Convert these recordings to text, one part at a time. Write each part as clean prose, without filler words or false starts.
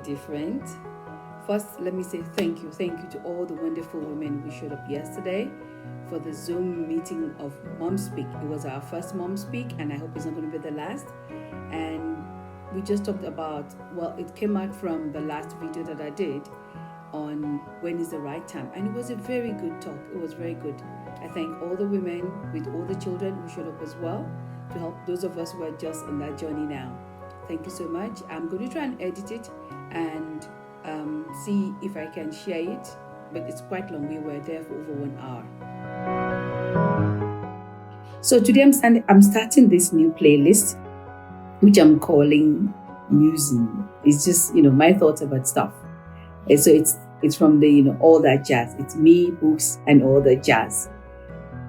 different. First, let me say thank you. Thank you to all the wonderful women who showed up yesterday for the Zoom meeting of Mom Speak. It was our first Mom Speak, and I hope it's not going to be the last. And we just talked about, it came out from the last video that I did on when is the right time. And it was a very good talk. It was very good. I thank all the women with all the children who showed up as well to help those of us who are just on that journey now. Thank you so much. I'm going to try and edit it and see if I can share it, but it's quite long. We were there for over 1 hour. So today I'm starting this new playlist, which I'm calling Musing. It's just, my thoughts about stuff. And so it's from the, all that jazz. It's me, books, and all the jazz.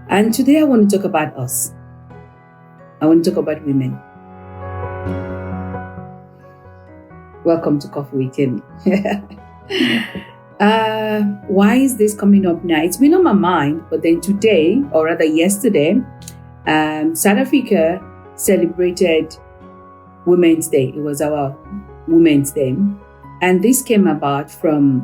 And today I want to talk about us. I want to talk about women. Welcome to Coffee with Temmi. Why is this coming up now? It's been on my mind, but then today, or rather yesterday, South Africa celebrated Women's Day. It was our Women's Day. And this came about from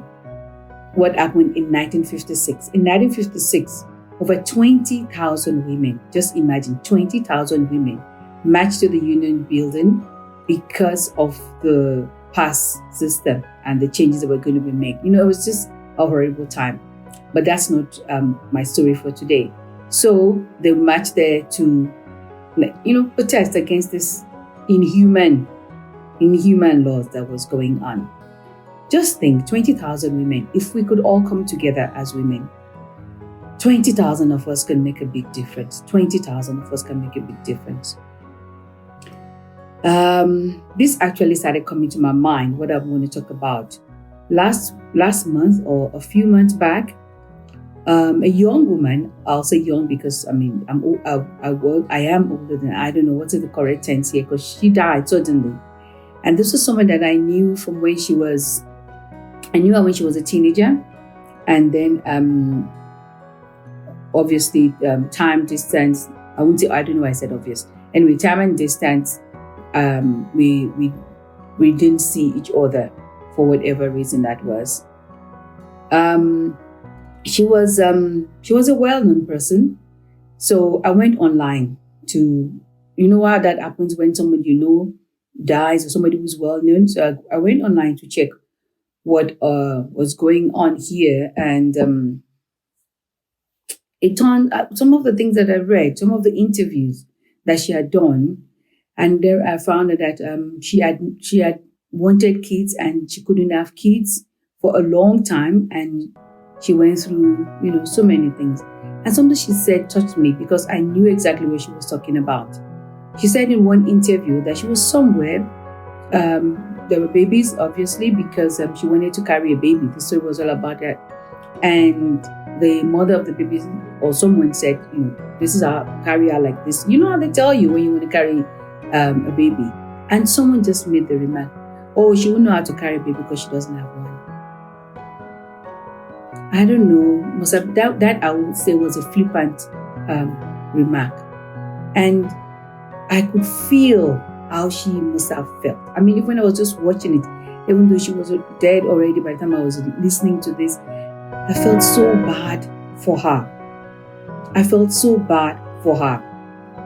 what happened in 1956. In 1956, over 20,000 women, just imagine, 20,000 women marched to the Union Building because of the pass system and the changes that were going to be made. It was just a horrible time. But that's not my story for today. So they marched there to, protest against this inhuman laws that was going on. Just think, 20,000 women. If we could all come together as women, 20,000 of us can make a big difference. 20,000 of us can make a big difference. This actually started coming to my mind, what I want to talk about. Last month or a few months back, a young woman, I'll say young because I am older than, I don't know what's the correct tense here, because she died suddenly. And this was someone that I knew from when I knew her when she was a teenager. And then, obviously, time, distance, I don't know why I said obvious. Anyway, time and distance, we didn't see each other for whatever reason that was. She was a well-known person. So I went online to, how that happens when someone dies or somebody who's well-known. So I went online to check what was going on here. And it turned out some of the things that I read, some of the interviews that she had done. And there I found that she had wanted kids and she couldn't have kids for a long time. And she went through, so many things. And something she said touched me because I knew exactly what she was talking about. She said in one interview that she was somewhere. There were babies, obviously, because she wanted to carry a baby. The story was all about that. And the mother of the baby, or someone said, this is our carrier like this. You know how they tell you when you want to carry a baby. And someone just made the remark, oh, she won't know how to carry a baby because she doesn't have one. I don't know. That I would say was a flippant remark. And I could feel how she must have felt. Even when I was just watching it, even though she was dead already by the time I was listening to this, I felt so bad for her.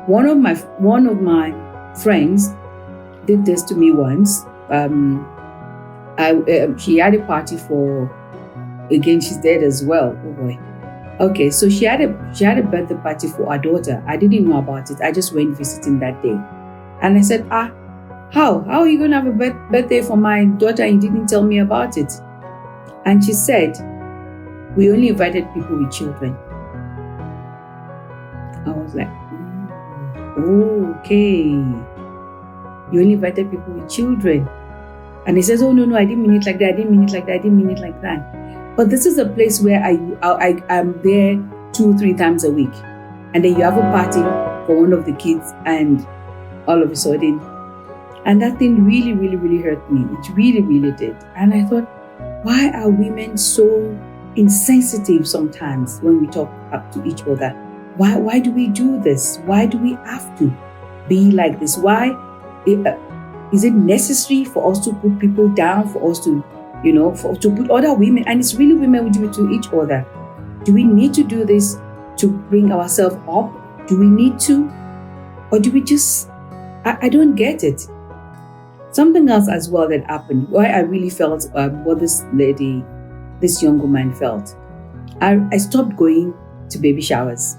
One of my friends did this to me once. She had a party for, again, she's dead as well. Oh boy. Okay, so she had a birthday party for her daughter. I didn't know about it. I just went visiting that day. And I said, how are you going to have a birthday for my daughter and you didn't tell me about it? And she said, we only invited people with children. I was like, okay. You only invited people with children. And he says, oh, no, I didn't mean it like that. But this is a place where I'm there 2-3 times a week. And then you have a party for one of the kids and all of a sudden. And that thing really, really, really hurt me. It really, really did. And I thought, why are women so insensitive sometimes when we talk up to each other? Why do we do this? Why do we have to be like this? Why? Is it necessary for us to put people down, for us to, to put other women, and it's really women we do it to each other? Do we need to do this to bring ourselves up? Do we need to? Or do we just, I don't get it. Something else as well that happened, why I really felt what this young woman felt. I stopped going to baby showers.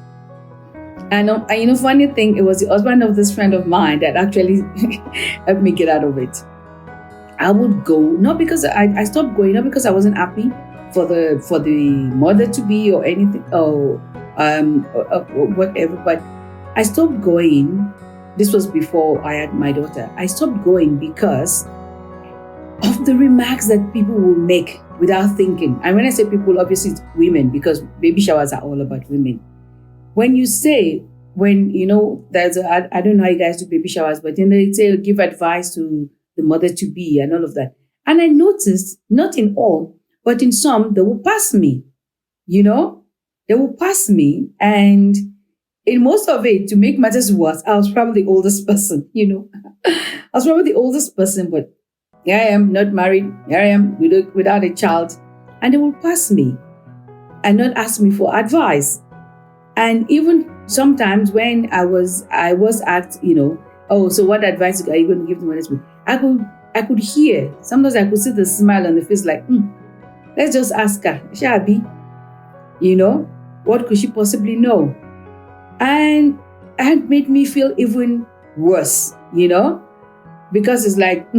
And funny thing, it was the husband of this friend of mine that actually helped me get out of it. I would go, not because I stopped going, not because I wasn't happy for the mother to be or anything, or whatever, but I stopped going. This was before I had my daughter. I stopped going because of the remarks that people will make without thinking. And when I say people, obviously it's women, because baby showers are all about women. When you say, there's I don't know how you guys do baby showers, but then they say give advice to the mother to be and all of that. And I noticed, not in all, but in some, they will pass me. They will pass me, and in most of it, to make matters worse, I was probably the oldest person, I was probably the oldest person, but here I am, not married. Here I am without a child. And they will pass me and not ask me for advice. And even sometimes when I was asked, oh, so what advice are you going to give to mothers? I could hear, sometimes I could see the smile on the face like, let's just ask her, Shabi, what could she possibly know? And it made me feel even worse, because it's like,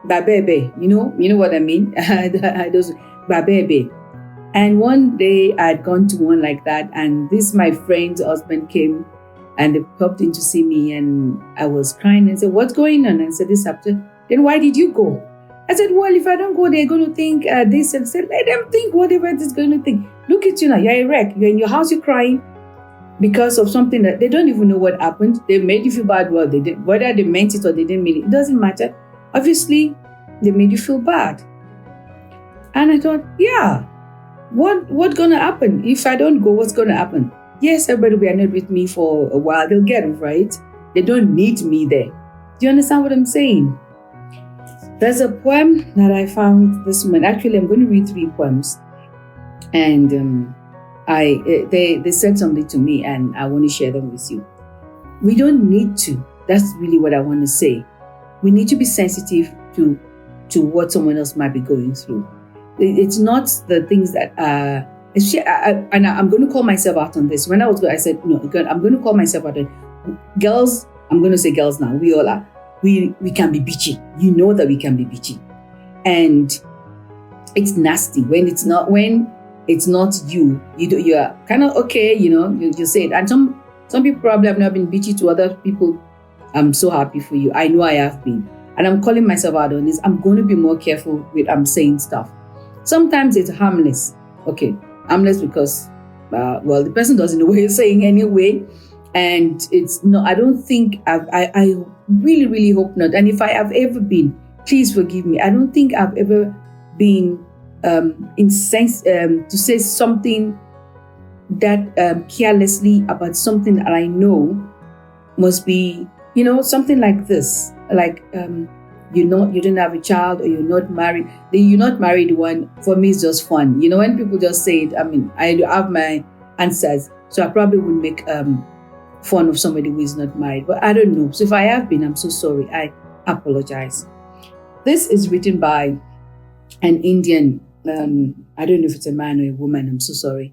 babebe, you know what I mean? Those babebe. And one day I had gone to one like that, and my friend's husband came and they popped in to see me, and I was crying and said, what's going on? And I said, this happened. Then why did you go? I said, well, if I don't go, they're going to think this, and said, let them think whatever they're going to think. Look at you now, you're a wreck. You're in your house, you're crying because of something that they don't even know what happened. They made you feel bad. Well, they did, whether they meant it or they didn't mean it, it doesn't matter. Obviously, they made you feel bad. And I thought, yeah, what's going to happen? If I don't go, what's going to happen? Yes, everybody will be annoyed with me for a while. They'll get it, right? They don't need me there. Do you understand what I'm saying? There's a poem that I found this morning. Actually, I'm going to read 3 poems. And they said something to me, and I want to share them with you. We don't need to. That's really what I want to say. We need to be sensitive to what someone else might be going through. It's not the things that and I'm going to call myself out on this. When I was going, I said, no, I'm going to call myself out on girls. I'm going to say girls now. We all are. We can be bitchy. You know that we can be bitchy. And it's nasty when it's not you. You are kind of okay, you say it. And some people probably have not been bitchy to other people. I'm so happy for you. I know I have been. And I'm calling myself out on this. I'm going to be more careful with saying stuff. Sometimes it's harmless. Okay, harmless because, the person doesn't know what you're saying anyway. And it's no, I don't think I really, really hope not. And if I have ever been, please forgive me. I don't think I've ever been to say something that carelessly about something that I know must be, something like this. Like, you don't have a child, or you're not married. The you're not married one, for me, is just fun. When people just say it, I have my answers. So I probably wouldn't make fun of somebody who is not married. But I don't know. So if I have been, I'm so sorry. I apologize. This is written by an Indian, I don't know if it's a man or a woman. I'm so sorry.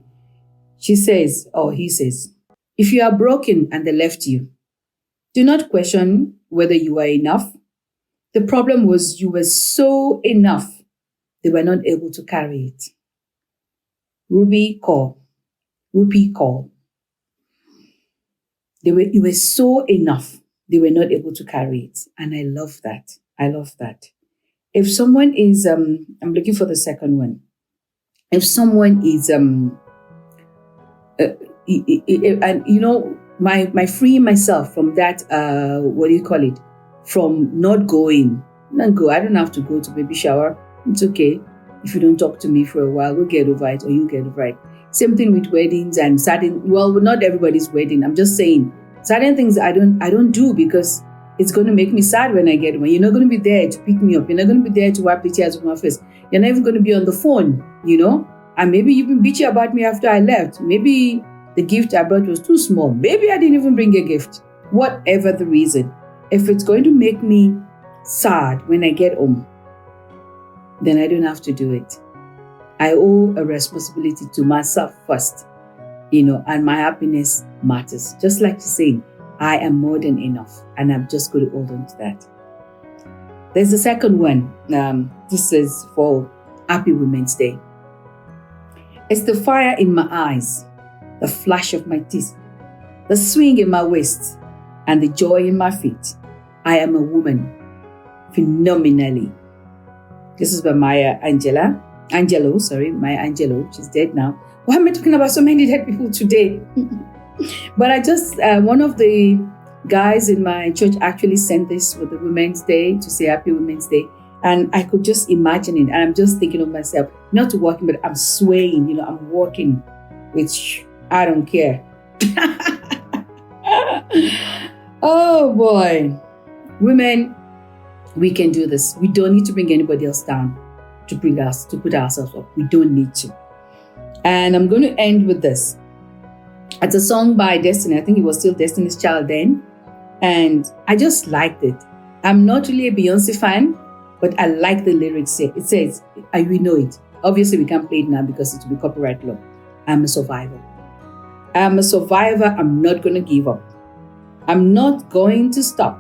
She says, or he says, if you are broken and they left you, do not question whether you are enough. The problem was you were so enough, they were not able to carry it. Rupee Kaur. You were so enough, they were not able to carry it. And I love that. If someone is, I'm looking for the second one. If someone is, my freeing myself from that, from not going. Not go. I don't have to go to baby shower. It's okay. If you don't talk to me for a while, we'll get over it, or you'll get over it. Same thing with weddings and not everybody's wedding. I'm just saying certain things I don't do because it's going to make me sad when I get home. You're not going to be there to pick me up. You're not going to be there to wipe the tears off my face. You're not even going to be on the phone, And maybe you've been bitchy about me after I left. Maybe the gift I brought was too small. Maybe I didn't even bring a gift. Whatever the reason. If it's going to make me sad when I get home, then I don't have to do it. I owe a responsibility to myself first, and my happiness matters. Just like you're saying, I am more than enough, and I'm just going to hold on to that. There's the second one. This is for Happy Women's Day. It's the fire in my eyes, the flash of my teeth, the swing in my waist, and the joy in my feet. I am a woman, phenomenally. This is by Maya Angelou. She's dead now. Why am I talking about so many dead people today? But I just, one of the guys in my church actually sent this for the Women's Day, to say Happy Women's Day. And I could just imagine it. And I'm just thinking of myself, not walking, but I'm swaying, I'm walking, which I don't care. Oh boy. Women, we can do this. We don't need to bring anybody else down to put ourselves up. We don't need to. And I'm going to end with this. It's a song by Destiny. I think it was still Destiny's Child then. And I just liked it. I'm not really a Beyonce fan, but I like the lyrics. It says, we know it. Obviously, we can't play it now because it will be copyright law. I'm a survivor. I'm a survivor. I'm not going to give up. I'm not going to stop.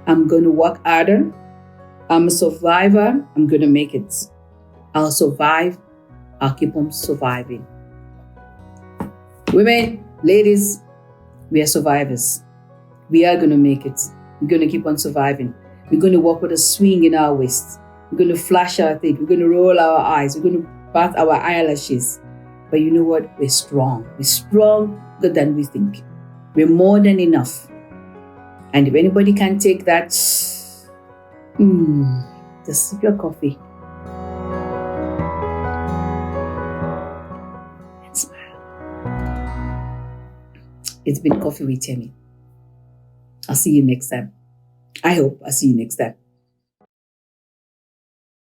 I'm going to work harder. I'm a survivor. I'm going to make it. I'll survive. I'll keep on surviving. Women, ladies, we are survivors. We are going to make it. We're going to keep on surviving. We're going to walk with a swing in our waist. We're going to flash our teeth. We're going to roll our eyes. We're going to bat our eyelashes. But you know what? We're strong. We're stronger than we think. We're more than enough. And if anybody can take that, just sip your coffee and smile. It's been Coffee with Temmi. I'll see you next time. I hope I'll see you next time.